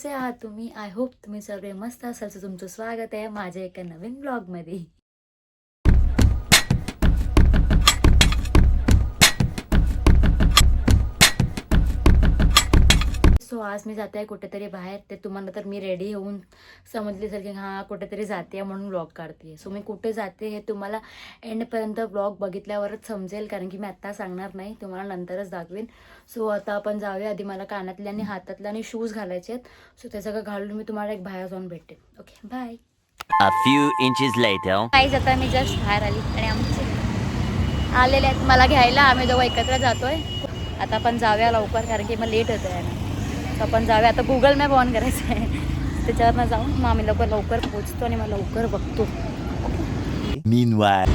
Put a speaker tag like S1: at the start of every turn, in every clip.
S1: कसे आहात तुम्ही? आय होप तुम्ही सगळे मस्त असाल. तर तुमचं स्वागत आहे माझ्या एका नवीन ब्लॉगमध्ये. सो आज मी जाते आहे कुठेतरी बाहेर. ते तुम्हाला तर मी रेडी होऊन समजली असेल की हां कुठेतरी जाते म्हणून ब्लॉग काढते. सो मी कुठे जाते हे तुम्हाला एंडपर्यंत ब्लॉग बघितल्यावरच समजेल, कारण की मी आत्ता सांगणार नाही, तुम्हाला नंतरच दाखवेन. सो आता आपण जाऊया. आधी मला कानातले आणि हातातले आणि शूज घालायचे आहेत. सो ते सगळं घालून मी तुम्हाला एक बाहेर जाऊन भेटते. Okay bye.
S2: A few inches later.
S1: काहीच आता मी जस्ट बाहेर आली आणि आमचे आलेले आहेत मला घ्यायला. आम्ही दोघं एकत्र जातोय. आता आपण जाऊया लवकर, कारण की मग लेट होतं आहे ना. तर आपण जाऊया. आता गुगल मॅप ऑन करायचं आहे, त्याच्यावरनं जाऊन मग आम्ही लवकर पोचतो आणि मग लवकर बघतो.
S2: Meanwhile.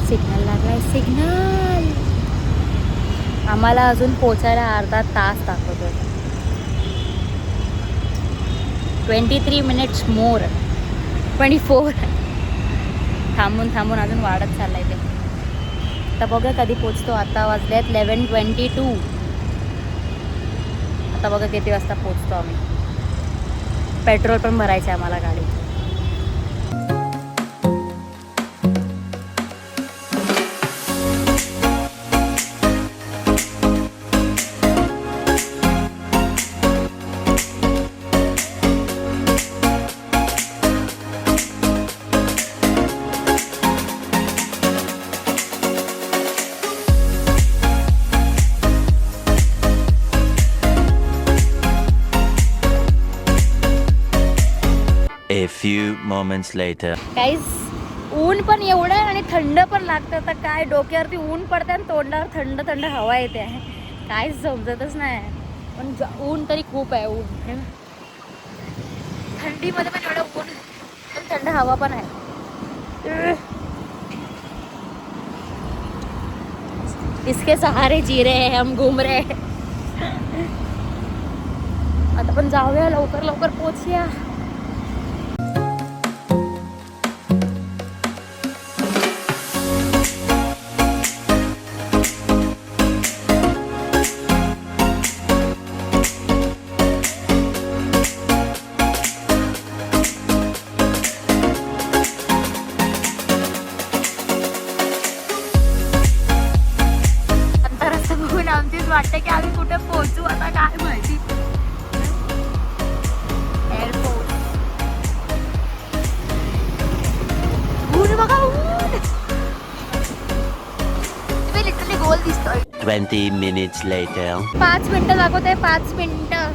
S1: सिग्नल लागलाय, सिग्नल. आम्हाला अजून पोचायला अर्धा तास दाखवतोय. 23 मिनिट्स मोर. 24. थांबून अजून वाढत चाललाय ते. आता बघा कधी पोचतो. आता वाजल्यात 11:22. आता बघा किती वाजता पोचतो आम्ही. पेट्रोल पण भरायचं आहे आम्हाला गाडी.
S2: A few moments later.
S1: काहीच ऊन पण एवढं आहे आणि थंड पण लागतं. तर काय डोक्यावरती ऊन पडतं आणि तोंडावर थंड थंड हवा येते आहे. काहीच समजतच नाही. पण ऊन तरी खूप आहे. ऊन थंडीमध्ये पण एवढं ऊन, पण थंड हवा पण आहे. इसके सहारे जी रहे हैं हम, घूम रहे हैं. आता पण जाऊया, लवकर पोचूया. आमचीच वाटते की आम्ही कुठे पोहोचू आता, काय माहिती. एअरपोर्ट. ऊन बघा, ऊन लिटरली गोल दिसतोय.
S2: 20 minutes later.
S1: 5 मिनिटं दाखवते. 5 मिनिटं.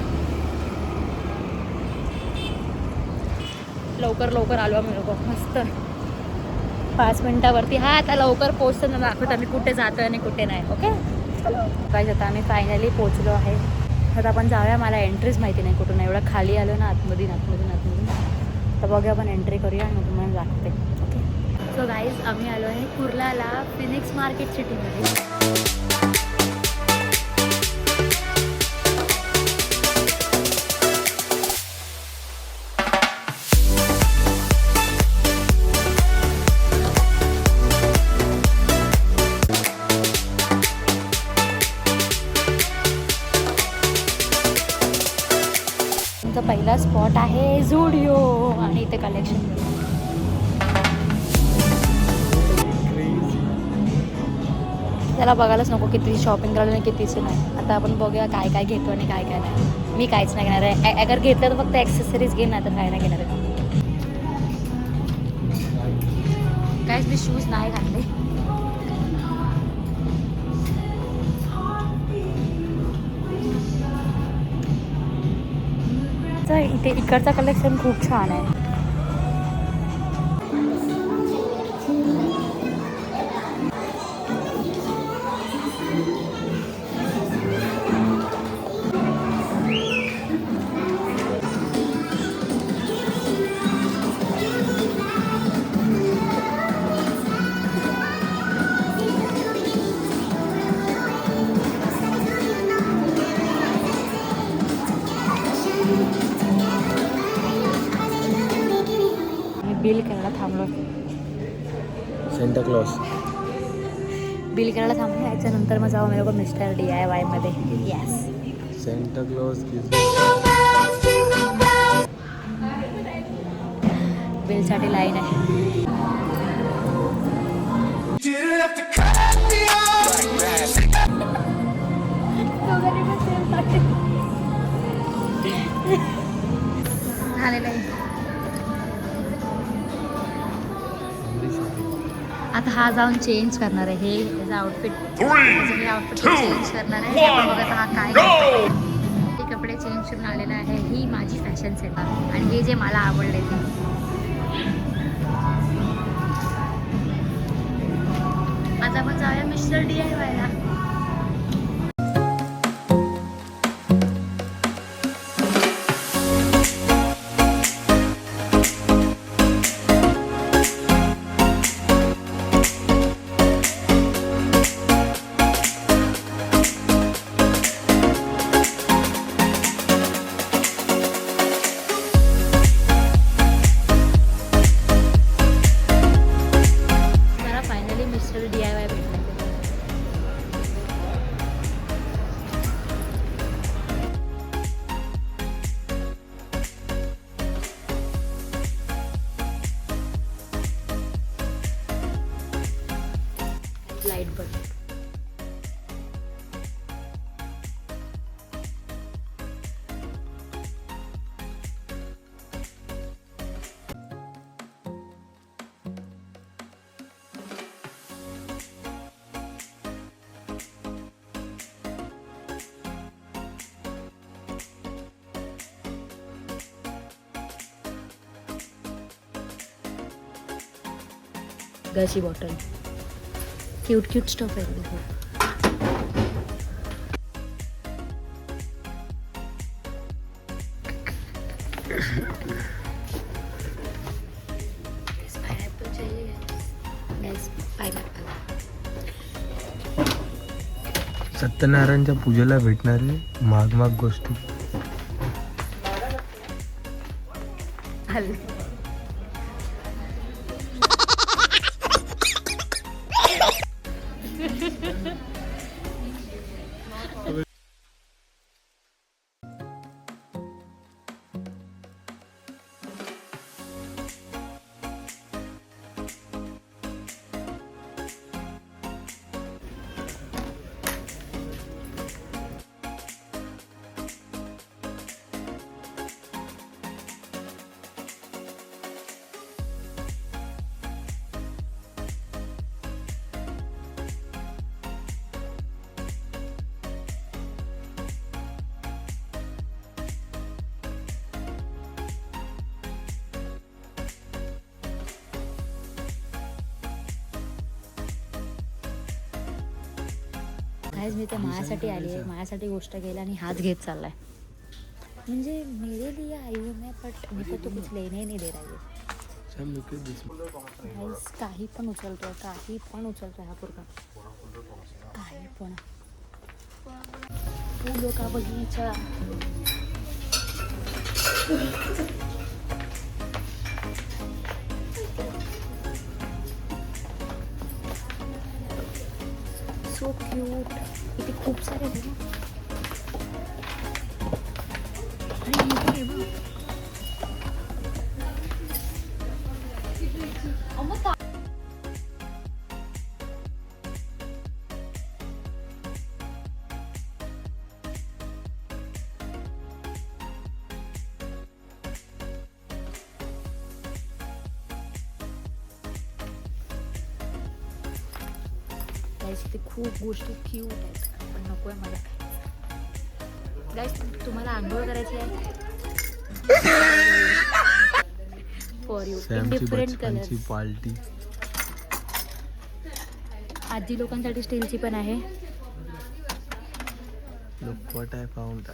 S1: लवकर आलो आम्ही लोक. मस्त 5 मिनिटावरती. हा आता लवकर पोहोचतो ना, दाखवतो आम्ही कुठे जातोय आणि कुठे नाही. ओके काय आता आम्ही फायनली पोचलो आहे. आता आपण जाऊया. मला एंट्रीच माहिती नाही कुठून. एवढं खाली आलो ना, आतमधून. तर बघूया, आपण एंट्री करूया आणि तुम्हाला दाखवते. ओके सो गाईज, आम्ही आलो आहे कुर्लाला, फिनिक्स मार्केट सिटीमध्ये. पहिला स्पॉट आहे झुडिओ आणि इथे कलेक्शन. त्याला बघायलाच नको किती शॉपिंग करायला आणि कितीचं नाही. आता आपण बघूया काय काय घेतो आणि काय काय नाही. मी काहीच नाही घेणार आहे. अगर घेतलं तर फक्त ॲक्सेसरीज घे, नाही तर काय नाही घेणार आहे. काहीच मी शूज नाही घातले. इथे इकडचं कलेक्शन खूप छान आहे. बिल करायला थांबलो.
S3: Santa Claus.
S1: बिल करायला थांबून याच्यानंतर मग जाऊ मला मिस्टर DIY मध्ये. येस.
S3: सेंटा क्लॉज
S1: बिलसाठी लाईन आहे. आलेलं आहे. आता हा जाऊन चेंज करणार आहे. हे त्याचं आउटफिट चेंज करणार आहे. आपण बघत हा काय करतोय. हे कपडे चेंज करून आलेला आहे. ही माझी फॅशन सेट आणि हे जे मला आवडले ते. आज आपण जाऊया मिस्टर DIY ला. लाईट बघ. गाची बॉटल क्यूट स्टफ आहे.
S3: सत्यनारायणच्या पूजेला भेटणारे महाग गोष्टी. आज मी ते माझ्यासाठी आली आहे. माझ्यासाठी गोष्ट केली आणि हाच घेत चाललाय. म्हणजे मेरे लिए आई हूँ मैं, बट मेरे को तो कुछ लेने नहीं दे रहा है. काही पण उचलतोय हा पोरगा. काही पण फुलो का बगीचा. So cute. इथे खूप सारे आहे ना. इथे खूप गोष्टी क्यूट आहेत, पण नको आहे मला. गाईस, तुम्हाला आंघोळ करायची आहे for you in different colour. Party
S1: आजी लोकांसाठी स्टीलची पण आहे.
S3: Look what I found.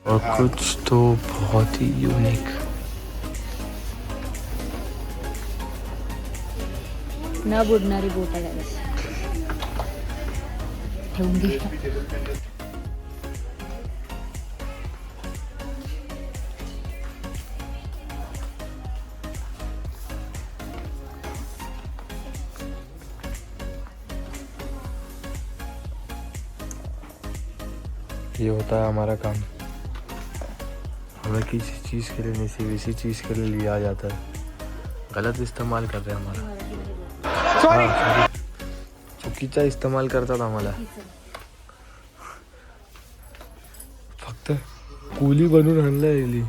S4: और कुछ तो बहुत ही यूनिक।
S3: न बुडणारी बोट आहे guys. ठेवून घे.
S4: ये होता है हमारा काम। हमें किसी चीज़ के लिए नहीं, सिर्फ इसी चीज़ के लिए लिया जाता है। गलत इस्तेमाल कर रहे हैं हमारा। सॉरी, चुकीचा इस्तेमाल करतात आम्हाला। फक्त कुली बनून आणलं याली।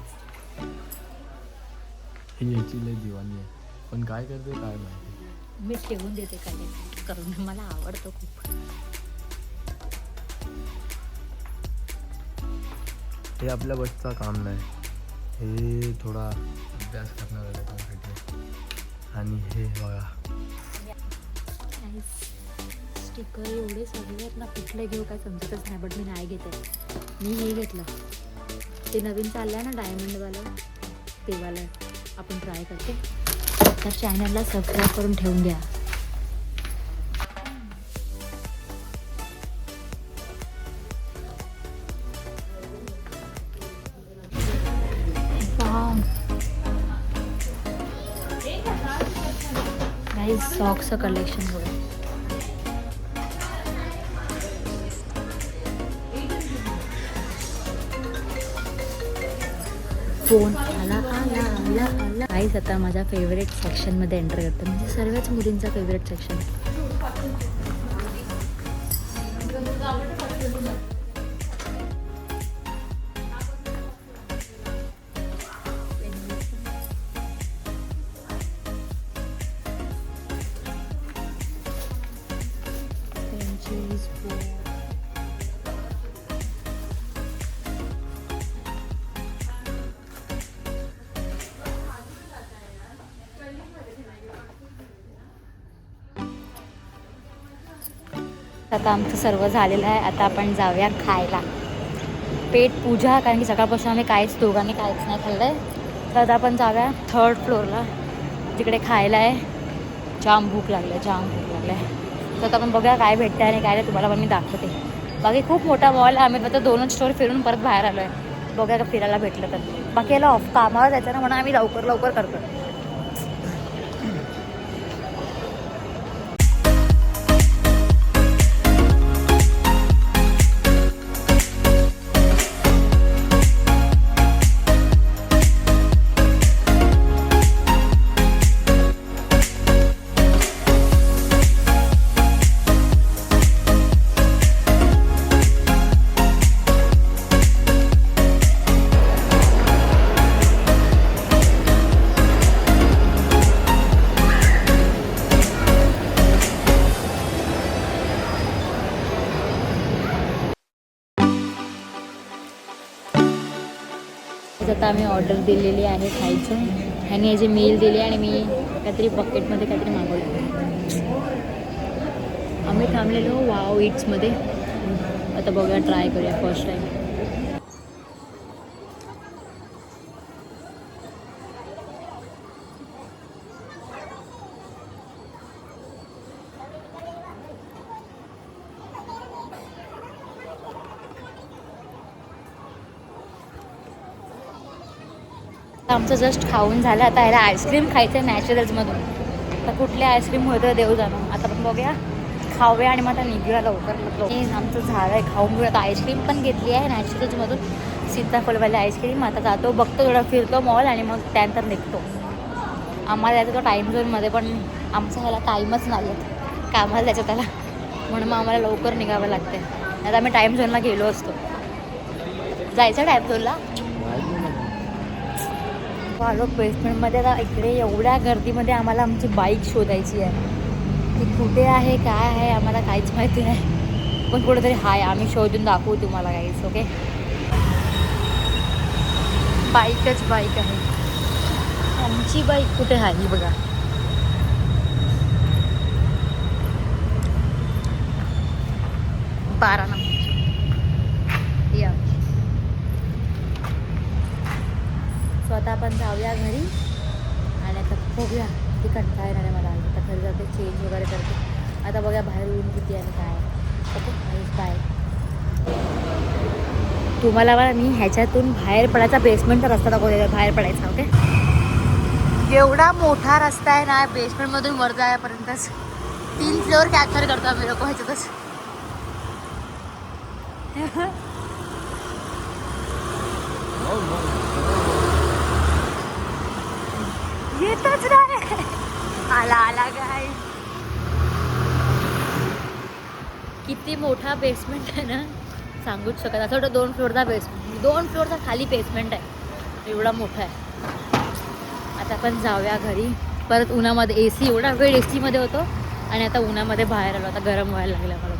S4: ही याची लय दिवाणी आहे, पण काय करते काय माहिती।
S3: मी ठेवून देते काही करून, मला आवडतो खूप.
S4: हे आपल्या बसचा काम नाही, हे थोडा अभ्यास करणाऱ्या लोकांसाठी। आणि हे बघा
S3: स्टिकर एवढे सगळे आहेत ना, कुठले घेऊ काय समजतच नाही, बट मी नाही घेते. मी हे घेतलं, ते नवीन चाललं आहे ना डायमंडवालं, ते वालं आपण ट्राय करते. तर चॅनलला सबस्क्राईब करून ठेवून द्या. सॉक्सचं कलेक्शन बघा. फोन आला आला आला आला. काहीच आता माझ्या फेवरेट सेक्शनमध्ये एंटर करते, म्हणजे सर्वच मुलींचा फेवरेट सेक्शन. आता आमचं सर्व झालेलं आहे. आता आपण जाऊया खायला. पेट पूजा, कारण की सकाळपासून आम्ही काहीच दोघांनी काहीच नाही खाल्लं आहे. तर आता आपण जाऊया 3rd फ्लोअरला, जिकडे खायला आहे. जाम भूक लागली आहे, जाम भूक लागली आहे. तर आता आपण बघूया काय भेटतं आणि काय नाही, तुम्हाला पण मी दाखवते. बाकी खूप मोठा मॉल आहे, आम्ही फक्त 2च स्टोर फिरून परत बाहेर आलो आहे. बघूया का फिरायला भेटलं तर. बाकी याला ऑफ कामावर जायचं ना, म्हणून आम्ही लवकर करतो. आता आम्ही ऑर्डर दिलेली आहे खायचं. ह्याने याची मील दिली आणि मी काहीतरी बकेटमध्ये काहीतरी मागवलं. आम्ही थांबलेलो वाव इट्समध्ये. आता बघूया, ट्राय करूया फर्स्ट टाईम. आमचं जस्ट खाऊन झालं. आता ह्याला आईस्क्रीम खायचं आहे नॅचरल्समधून. तर कुठले आईस्क्रीम होतं देऊ जाणं. आता पण बघूया, खाऊया आणि मग आता निघूया लवकर. आमचं झालं आहे खाऊन घेऊया. आता आईस्क्रीम पण घेतली आहे नॅचरल्समधून, सीताफळवाली आईस्क्रीम. आता जातो, बघतो, थोडा फिरतो मॉल आणि मग त्यानंतर निघतो. आम्हाला जायचं तो टाईम झोनमध्ये, पण आमचा ह्याला टाईमच नाही आहेत कामाला जायचं त्याला, म्हणून मग आम्हाला लवकर निघावं लागते. आता आम्ही टाईम झोनला गेलो असतो. जायचं टाईम झोनला आलो बेसमेंटमध्ये. आता इकडे एवढ्या गर्दीमध्ये आम्हाला आमची बाईक शोधायची आहे. ती कुठे आहे काय आहे आम्हाला काहीच माहिती नाही, पण कुठेतरी हाय. आम्ही शोधून दाखवू तुम्हाला काहीच. ओके, बाईकच बाईक आहे. आमची बाईक कुठे आहे ही बघा. बारा नंबर. आता आपण जाऊया घरी आणि आता बघूया किती कंटाळा येणार आहे मला. आता घरी जाते, चेंज वगैरे करते. आता बघूया बाहेर ऊन किती आणि काय. Okay bye. तुम्हाला बघा मी ह्याच्यातून बाहेर पडायचा बेसमेंटचा रस्ता दाखवलेला, बाहेर पडायचा. ओके एवढा मोठा रस्ता आहे ना बेसमेंटमधून वर जायपर्यंतच. 3 फ्लोअर कॅप्चर करतो आम्ही लोक ह्याच्यातच. येतच नाही. आला काय किती मोठा बेसमेंट आहे ना सांगूच शकत. असं वाटतं 2 फ्लोअरचा बेसमेंट, 2 फ्लोअरचा खाली बेसमेंट आहे, एवढा मोठा आहे. आता आपण जाऊया घरी. परत उन्हामध्ये AC, एवढा वेळ AC मध्ये होतो आणि आता उन्हामध्ये बाहेर आलो. आता गरम व्हायला लागलं मला.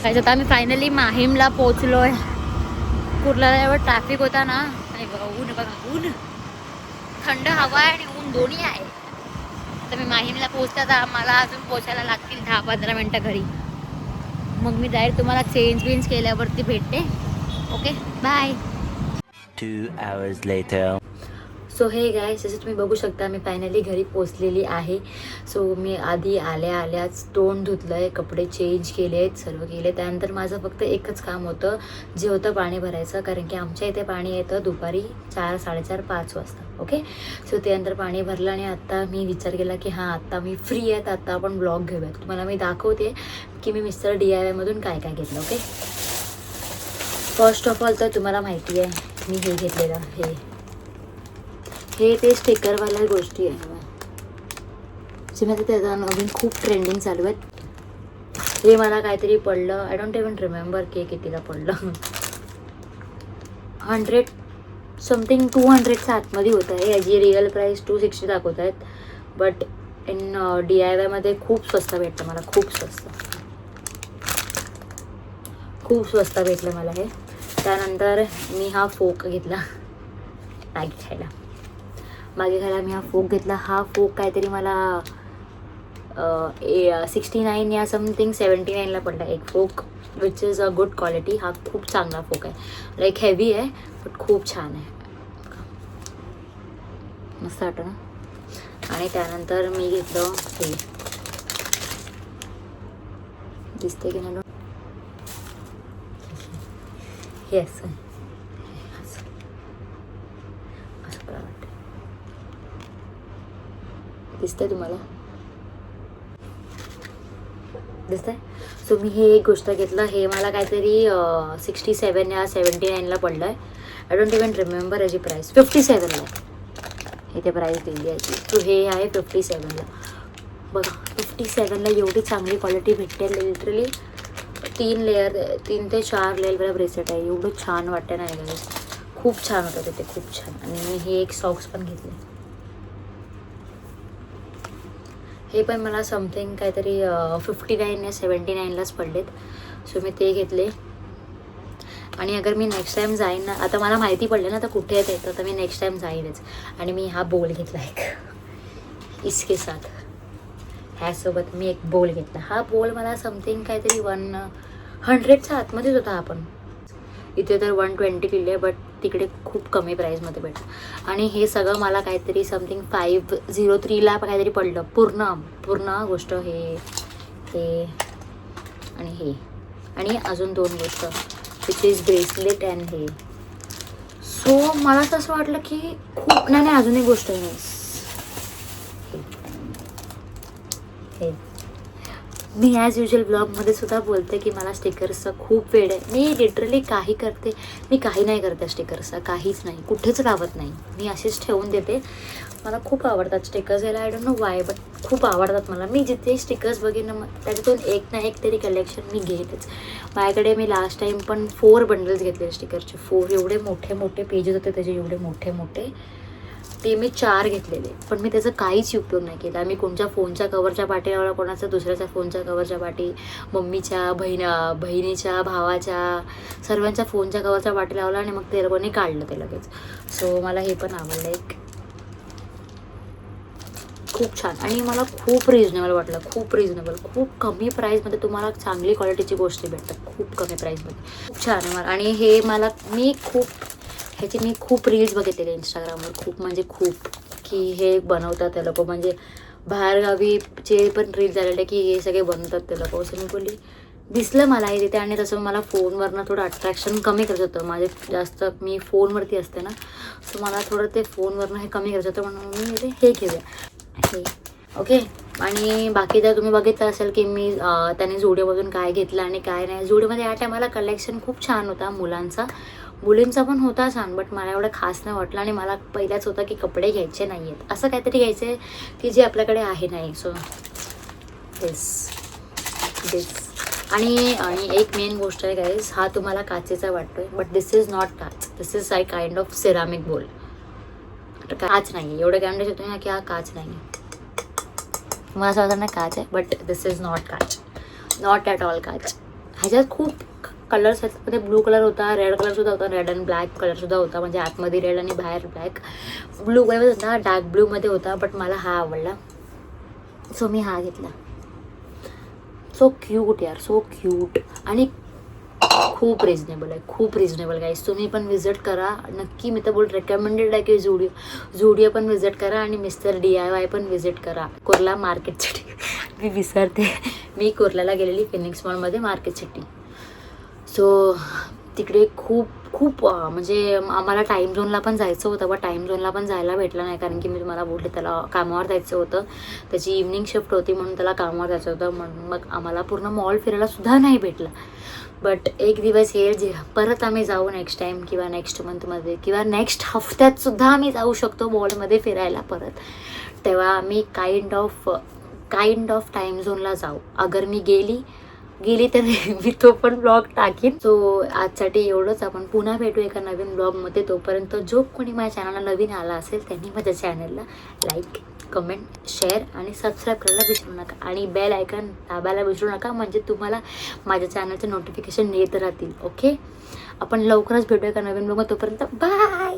S3: काय आता आम्ही फायनली माहीमला पोचलोय. कुर्ला एवढा ट्रॅफिक होता ना. आणि बघा ऊन, बघा ऊन, थंड हवा आहे आणि ऊन दोन्ही आहे. तर मी माहीमला पोचता तर मला अजून पोचायला लागतील 10-15 मिनटं घरी. मग मी डायरेक्ट तुम्हाला चेंज केल्यावरती भेटते. Okay bye.
S2: 2 hours later.
S3: So हे गाय, जसं तुम्ही बघू शकता मी फायनली घरी पोचलेली आहे. सो मी आधी आल्याच तोंड धुतलं आहे, कपडे चेंज केले आहेत, सर्व केले. त्यानंतर माझं फक्त एकच काम होतं, जे होतं पाणी भरायचं. कारण की आमच्या इथे पाणी येतं दुपारी 4, 4:30, 5 वाजता. ओके सो त्यानंतर पाणी भरलं आणि आत्ता मी विचार केला की हां आत्ता मी फ्री आहे, तर आत्ता आपण ब्लॉग घेऊयात. तुम्हाला मी दाखवते की मी मिस्टर DIYमधून काय काय घेतलं. ओके फर्स्ट ऑफ ऑल तर तुम्हाला माहिती आहे मी हे घेतलेलं, हे ते स्टिकरवाल्या गोष्टी आहे जे माझं त्याचा नवीन खूप ट्रेंडिंग चालू आहेत. हे मला काहीतरी पडलं, आय डोंट इवन रिमेंबर कितीला पडलं. 100 समथिंग 200च्या आतमध्ये होतं आहे. याची रिअल प्राईस 260 दाखवत आहेत. बट इन DIYमध्ये खूप स्वस्त भेटतं मला, खूप स्वस्त भेटलं मला हे. त्यानंतर मी हा फोक घेतला मॅगी खायला. मी हा फोक घेतला. हा फोक काहीतरी मला 69 या समथिंग 79ला पडला एक फोक, which is a good quality. हा खूप चांगला फोक आहे, लाईक हेवी आहे बट खूप छान आहे, मस्त वाटतं ना. आणि त्यानंतर मी घेतलं हे, दिसते की नाही हे असं दिसतंय तुम्हाला, दिसतंय. सो मी हे एक गोष्ट घेतलं. हे मला काहीतरी 67 या 79ला पडलं आहे. आय डोंट इवन रिमेंबर याची प्राईस. 57ला इथे प्राईस दिली आहे. सो हे आहे 57ला. बघा 57ला एवढी चांगली क्वालिटी भेटते. लिटरली 3 ते 4 लेअरवाला ब्रेसलेट आहे. एवढं छान वाटतं नाही का, खूप छान होतं तिथे, खूप छान. आणि मी हे एक सॉक्स पण घेतले. हे पण मला समथिंग काहीतरी 59 या 79लाच पडलेत. सो मी ते घेतले. आणि अगर मी नेक्स्ट टाईम जाईन ना, आता मला माहिती पडलं ना आता कुठे येतं, तर मी नेक्स्ट टाईम जाईनच. आणि मी हा बोल घेतला एक, इसके साथ ह्यासोबत मी एक बोल घेतला. हा बोल मला समथिंग काहीतरी 100च्या आतमध्येच होता. आपण इथे तर 120 लिहिले आहे, बट तिकडे खूप कमी प्राईसमध्ये भेटतं. आणि हे सगळं मला काहीतरी समथिंग 503ला काहीतरी पडलं पूर्ण गोष्ट. हे आणि हे आणि अजून 2 गोष्ट, विच इज ब्रेसलेट अँड हे. सो मला असं वाटलं की खूप नाही अजून एक गोष्ट आहे. हे मी ॲज युजल ब्लॉगमध्ये सुद्धा बोलते की मला स्टिकर्सचा खूप वेळ आहे. मी लिटरली काही नाही करते स्टिकर्सचा, काहीच नाही, कुठेच लावत नाही. मी असेच ठेवून देते. मला खूप आवडतात स्टिकर्स यायला, I don't know Y, but खूप आवडतात मला. मी जिथे स्टिकर्स बघेन ना त्याच्यातून एक ना एक तरी कलेक्शन मी घेतेच. माझ्याकडे मी लास्ट टाईम पण 4 बंडल्स घेतले स्टिकरचे. 4 एवढे मोठे पेजेस होते त्याचे, एवढे मोठे. ते मी 4 घेतलेले, पण मी त्याचा काहीच उपयोग नाही केला. मी कोणत्या फोनच्या कवरच्या पाठी लावला, कोणाचा दुसऱ्याच्या फोनच्या कवरच्या पाठी, मम्मीच्या, बहिणीच्या, भावाच्या, सर्वांच्या फोनच्या कवरच्या पाठी लावला आणि मग ते लोकांनी काढलं ते लगेच. सो मला हे पण आवडलं एक. खूप छान आणि मला खूप रिजनेबल वाटलं, खूप रिजनेबल, खूप कमी प्राईसमध्ये तुम्हाला चांगली क्वालिटीची गोष्टी भेटतात, खूप कमी प्राईसमध्ये. खूप छान आहे मला. आणि हे मला मी खूप रील्स बघितलेले इंस्टाग्रामवर, खूप म्हणजे खूप, की हे बनवतात ते लोक, म्हणजे बाहेरगावीचे पण रील्स आलेले की हे सगळे बनवतात ते लोक. असं मी बोलली, दिसलं मला हे तिथे. आणि तसं मला फोनवरनं थोडं अट्रॅक्शन कमी करायचं होतं, माझे जास्त मी फोनवरती असते ना, सो मला थोडं ते फोनवरनं हे कमी करायचं होतं, म्हणून मी हे घेऊया हे. ओके. आणि बाकी जर तुम्ही बघितलं असेल की मी त्याने झुडिओमधून काय घेतलं आणि काय नाही. झुडिओमध्ये या टायमाला कलेक्शन खूप छान होता मुलांचा, मुलींचा पण होता छान, बट मला एवढं खास नाही वाटलं. आणि मला पहिल्याच होतं की कपडे घ्यायचे नाही आहेत, असं काहीतरी घ्यायचे की जे आपल्याकडे आहे नाही. सो दिस आणि एक मेन गोष्ट आहे गाईज, हा तुम्हाला काचेचा वाटतोय, बट दिस इज नॉट काच, this is I kind of ceramic bowl. काच नाही आहे, एवढं कॅमेरा येतो ना की हा काच नाही आहे. मला असं वाटतं ना काच आहे, बट दिस इज नॉट काच, नॉट ॲट ऑल काच. ह्याच्यात खूप कलर्स आहेत, मध्ये ब्लू कलर होता, रेड कलरसुद्धा होता, रेड अँड ब्लॅक कलरसुद्धा होता, म्हणजे आतमध्ये रेड आणि बाहेर ब्लॅक. ब्लू कलर होता, डार्क ब्लूमध्ये होता, बट मला हा आवडला, सो मी हा घेतला. सो क्यूट यार, सो क्यूट आणि खूप रिजनेबल आहे, खूप रिजनेबल गाईज. तुम्ही पण विजिट करा नक्की. मी तर रेकमेंडेड आहे की झुडिओ पण विजिट करा आणि मिस्टर DIY पण विजिट करा. कुर्ला मार्केट सिटी मी विसरते, मी कुर्ल्याला गेलेली फिनिक्स मॉलमध्ये मार्केट सिटी. सो तिकडे खूप म्हणजे आम्हाला टाईम झोनला पण जायचं होतं, बट टाईम झोनला पण जायला भेटलं नाही, कारण की मी तुम्हाला बोलले त्याला कामावर जायचं होतं, त्याची इव्हनिंग शिफ्ट होती, म्हणून त्याला कामावर जायचं होतं, म्हणून मग आम्हाला पूर्ण मॉल फिरायला सुद्धा नाही भेटलं. बट एक दिवस येईल जे परत आम्ही जाऊ नेक्स्ट टाईम, किंवा नेक्स्ट मंथमध्ये, किंवा नेक्स्ट हफ्त्यात सुद्धा आम्ही जाऊ शकतो मॉलमध्ये फिरायला परत. तेव्हा आम्ही काइंड ऑफ टाईम झोनला जाऊ. अगर मी गेली तर मी तो पण ब्लॉग टाकीन. सो आजसाठी एवढंच. आपण पुन्हा भेटू एका नवीन ब्लॉगमध्ये. तोपर्यंत जो कोणी माझ्या चॅनलला नवीन आला असेल त्यांनी माझ्या चॅनलला लाईक, कमेंट, शेअर आणि सबस्क्राईब करायला विसरू नका. आणि बेल आयकॉन दाबायला विसरू नका, म्हणजे तुम्हाला माझ्या चॅनलचे नोटिफिकेशन येत राहतील. ओके. आपण लवकरच भेटूया एका नवीन ब्लॉग. तोपर्यंत बाय.